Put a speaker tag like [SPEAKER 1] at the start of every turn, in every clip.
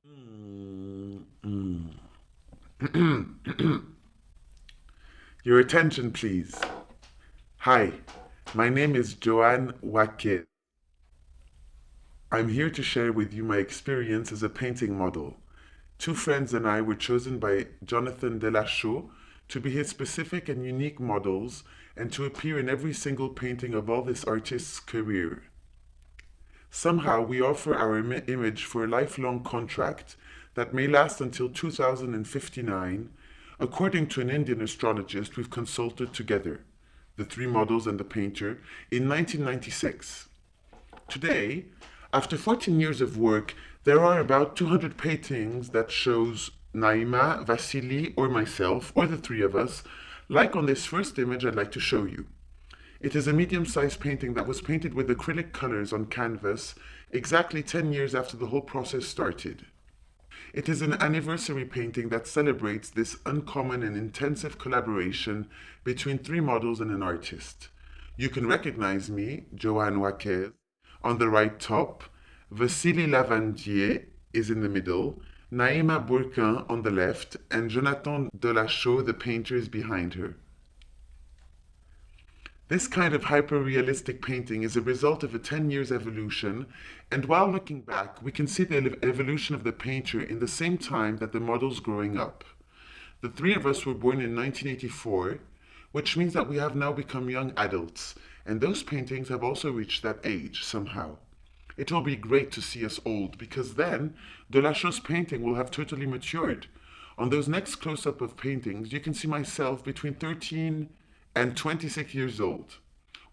[SPEAKER 1] Mm, mm. Your attention, please. Hi, my name is Johan Wacquez. I'm here to share with you my experience as a painting model. Two friends and I were chosen by Jonathan Delachaux to be his specific and unique models and to appear in every single painting of all this artist's career. Somehow, we offer our image for a lifelong contract that may last until 2059, according to an Indian astrologist we've consulted together, the three models and the painter, in 1996. Today, after 14 years of work, there are about 200 paintings that shows Naima, Vasily, or myself, or the three of us, like on this first image I'd like to show you. It is a medium-sized painting that was painted with acrylic colors on canvas exactly 10 years after the whole process started. It is an anniversary painting that celebrates this uncommon and intensive collaboration between three models and an artist. You can recognize me, Johan Wacquez, on the right top, Vasily Lavandier is in the middle, Naïma Bourquin on the left, and Jonathan Delachaux, the painter, is behind her. This kind of hyper-realistic painting is a result of a 10 years evolution, and while looking back, we can see the evolution of the painter in the same time that the model's growing up. The three of us were born in 1984, which means that we have now become young adults, and those paintings have also reached that age somehow. It will be great to see us old, because then Delachaux's painting will have totally matured. On those next close-up of paintings, you can see myself between 13 and 26 years old.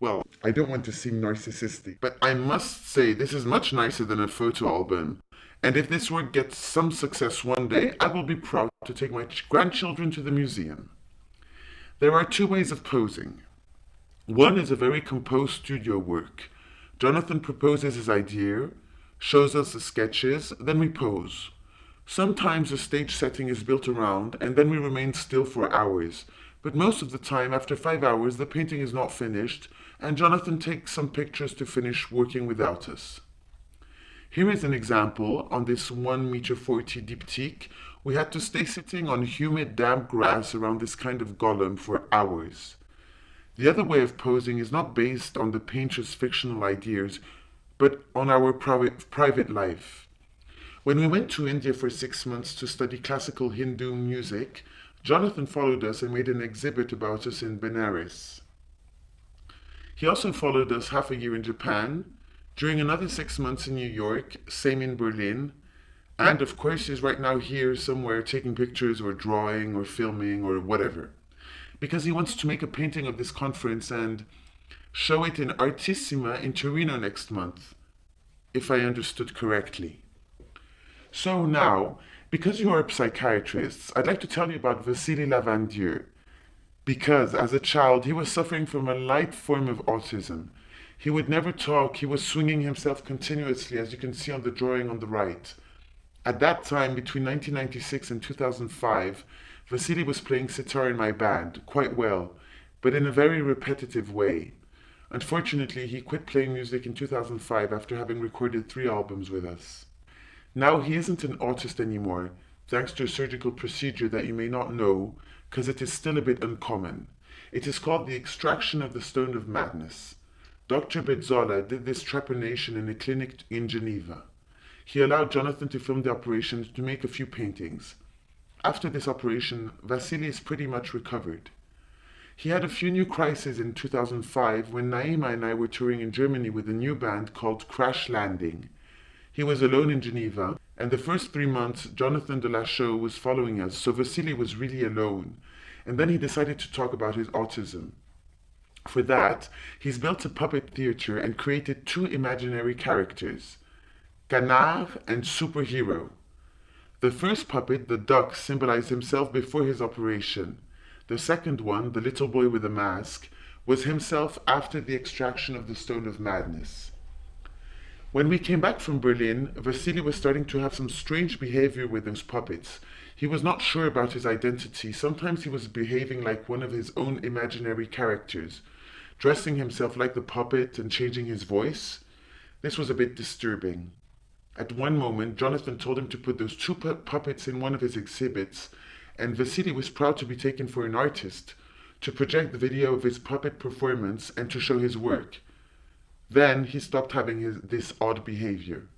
[SPEAKER 1] Well, I don't want to seem narcissistic, but I must say this is much nicer than a photo album. And if this work gets some success one day, I will be proud to take my grandchildren to the museum. There are two ways of posing. One is a very composed studio work. Jonathan proposes his idea, shows us the sketches, then we pose. Sometimes a stage setting is built around, and then we remain still for hours. But most of the time, after 5 hours, the painting is not finished, and Jonathan takes some pictures to finish working without us. Here is an example. On this 1 meter 40 diptyque, we had to stay sitting on humid, damp grass around this kind of golem for hours. The other way of posing is not based on the painter's fictional ideas, but on our private life. When we went to India for 6 months to study classical Hindu music, Jonathan followed us and made an exhibit about us in Benares. He also followed us half a year in Japan, during another 6 months in New York, same in Berlin, and of course he's right now here somewhere taking pictures or drawing or filming or whatever. Because he wants to make a painting of this conference and show it in Artissima in Torino next month, if I understood correctly. So now, because you are psychiatrists, I'd like to tell you about Vasily Lavandier. Because as a child, he was suffering from a light form of autism. He would never talk, he was swinging himself continuously, as you can see on the drawing on the right. At that time, between 1996 and 2005, Vasily was playing sitar in my band, quite well, but in a very repetitive way. Unfortunately, he quit playing music in 2005 after having recorded 3 albums with us. Now he isn't an autist anymore, thanks to a surgical procedure that you may not know, because it is still a bit uncommon. It is called the extraction of the stone of madness. Dr. Bezzola did this trepanation in a clinic in Geneva. He allowed Jonathan to film the operation to make a few paintings. After this operation, Vasily is pretty much recovered. He had a few new crises in 2005 when Naima and I were touring in Germany with a new band called Crash Landing. He was alone in Geneva, and the first 3 months Jonathan Delachaux was following us, so Vasily was really alone. And then he decided to talk about his autism. For that, he's built a puppet theater and created two imaginary characters, Canard and Superhero. The first puppet, the duck, symbolized himself before his operation. The second one, the little boy with a mask, was himself after the extraction of the stone of madness. When we came back from Berlin, Vasily was starting to have some strange behavior with those puppets. He was not sure about his identity. Sometimes he was behaving like one of his own imaginary characters, dressing himself like the puppet and changing his voice. This was a bit disturbing. At one moment, Jonathan told him to put those two puppets in one of his exhibits, and Vasily was proud to be taken for an artist, to project the video of his puppet performance and to show his work. Then he stopped having this odd behavior.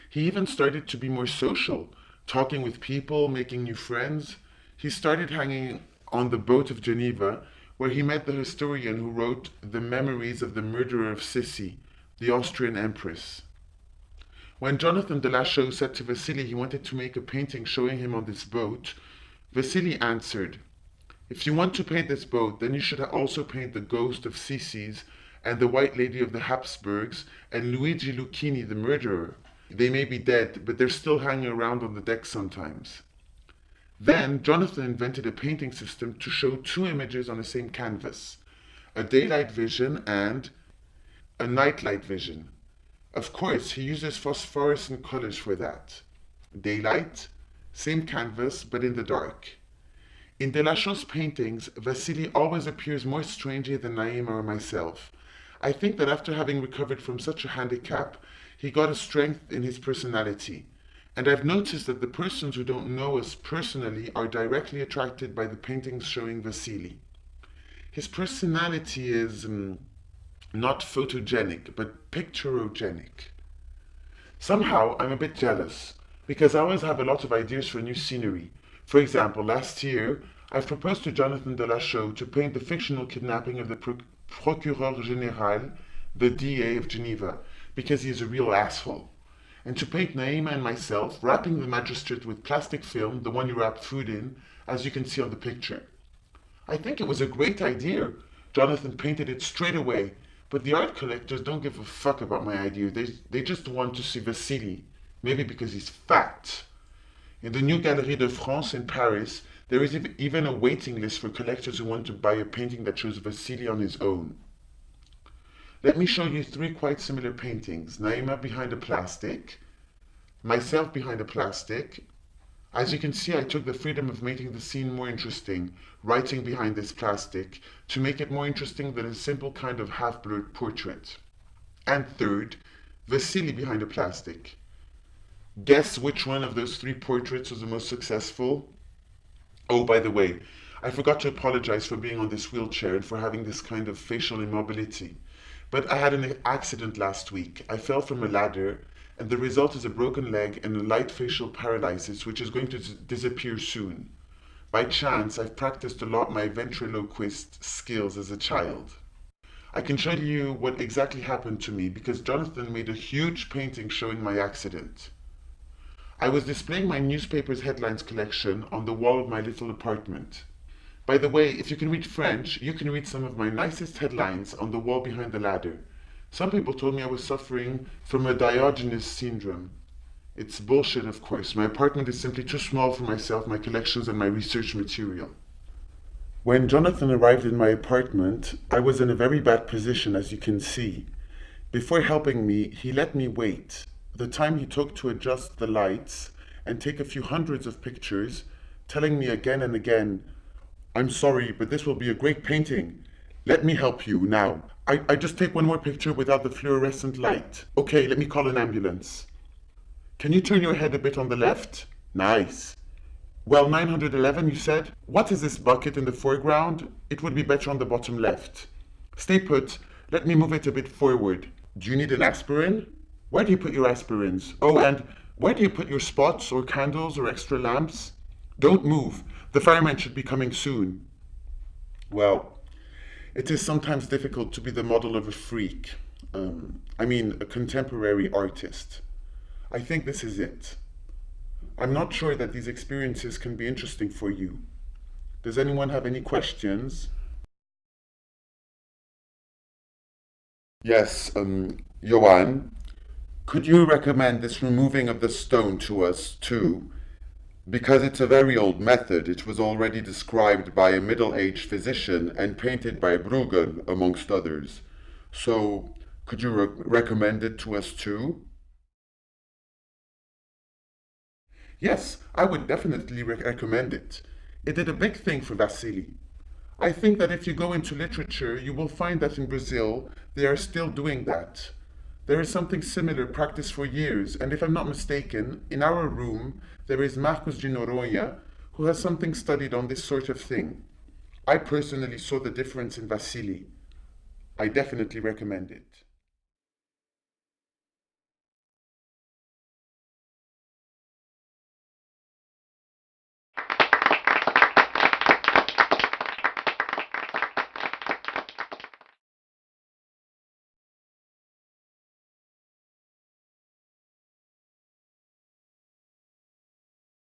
[SPEAKER 1] He even started to be more social, talking with people, making new friends. He started hanging on the boat of Geneva, where he met the historian who wrote the memories of the murderer of Sissi, the Austrian empress. When Jonathan de Lachaud said to Vasily he wanted to make a painting showing him on this boat, Vasily answered, "If you want to paint this boat, then you should also paint the ghost of Sissi and the White Lady of the Habsburgs and Luigi Lucchini, the murderer. They may be dead, but they're still hanging around on the deck sometimes." Then Jonathan invented a painting system to show two images on the same canvas, a daylight vision and a nightlight vision. Of course, he uses phosphorescent colors for that. Daylight, same canvas, but in the dark. In de Lachaud's paintings, Vasily always appears more strangely than Naima or myself. I think that after having recovered from such a handicap, he got a strength in his personality. And I've noticed that the persons who don't know us personally are directly attracted by the paintings showing Vasily. His personality is not photogenic, but picturogenic. Somehow, I'm a bit jealous, because I always have a lot of ideas for new scenery. For example, last year, I've proposed to Jonathan de Lachaud to paint the fictional kidnapping of the Procureur General, the DA of Geneva, because he is a real asshole. And to paint Naima and myself, wrapping the magistrate with plastic film, the one you wrap food in, as you can see on the picture. I think it was a great idea. Jonathan painted it straight away, but the art collectors don't give a fuck about my idea. They just want to see Vasily, maybe because he's fat. In the new Galerie de France in Paris, there is even a waiting list for collectors who want to buy a painting that shows Vasily on his own. Let me show you three quite similar paintings. Naima behind a plastic, myself behind a plastic. As you can see, I took the freedom of making the scene more interesting, writing behind this plastic, to make it more interesting than a simple kind of half-blurred portrait. And third, Vasily behind a plastic. Guess which one of those three portraits was the most successful? Oh, by the way, I forgot to apologize for being on this wheelchair and for having this kind of facial immobility. But I had an accident last week. I fell from a ladder, and the result is a broken leg and a light facial paralysis, which is going to disappear soon. By chance, I've practiced a lot my ventriloquist skills as a child. I can show you what exactly happened to me because Jonathan made a huge painting showing my accident. I was displaying my newspaper's headlines collection on the wall of my little apartment. By the way, if you can read French, you can read some of my nicest headlines on the wall behind the ladder. Some people told me I was suffering from a Diogenes syndrome. It's bullshit, of course. My apartment is simply too small for myself, my collections, and my research material. When Jonathan arrived in my apartment, I was in a very bad position, as you can see. Before helping me, he let me wait. The time he took to adjust the lights and take a few hundreds of pictures, telling me again and again, "I'm sorry, but this will be a great painting. Let me help you now. I just take one more picture without the fluorescent light. Okay, let me call an ambulance. Can you turn your head a bit on the left? Nice. Well, 911, you said? What is this bucket in the foreground? It would be better on the bottom left. Stay put. Let me move it a bit forward. Do you need an aspirin? Where do you put your aspirins? Oh, and where do you put your spots or candles or extra lamps? Don't move. The fireman should be coming soon." Well, it is sometimes difficult to be the model of a freak. A contemporary artist. I think this is it. I'm not sure that these experiences can be interesting for you. Does anyone have any questions? Yes, Johan, could you recommend this removing of the stone to us too? Because it's a very old method, it was already described by a middle-aged physician and painted by Bruggen, amongst others. So, could you recommend it to us too? Yes, I would definitely recommend it. It did a big thing for Vasily. I think that if you go into literature, you will find that in Brazil, they are still doing that. There is something similar practiced for years, and if I'm not mistaken, in our room there is Marcos de Noronha, who has something studied on this sort of thing. I personally saw the difference in Vasily. I definitely recommend it.